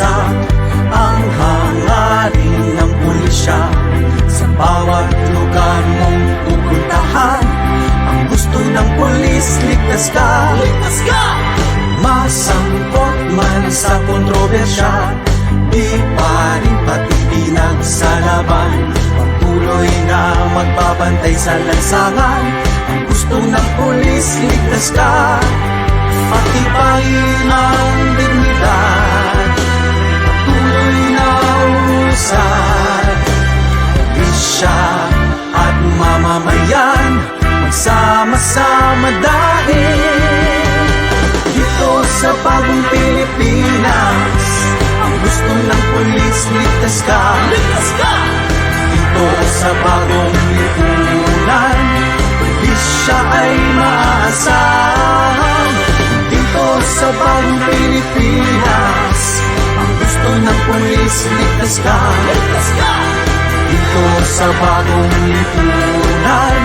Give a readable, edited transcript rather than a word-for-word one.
bansa ang hangarin ng pulisya. Sa bawat lugar mong pupuntahan, ang gusto ng pulis, ligtas ka. Ligtas ka! Masangkot man sa kontrobersya, di pa rin patitinag sa laban. Patuloy na magbabantay sa lansangan, ang gusto ng pulis, ligtas ka. Patipayin ang dignidad, patuloy na usad. Pulisya at mamamayan, magsama-sama dahil dito sa bagong Pilipinas, ang gusto ng pulis, ligtas ka. Ligtas ka! Dito sa bagong lipunan, pulisya ay maaasahan. Dito sa bagong Pilipinas, ang gusto ng pulis, ligtas ka. Ligtas ka! Dito sa bagong lipunan.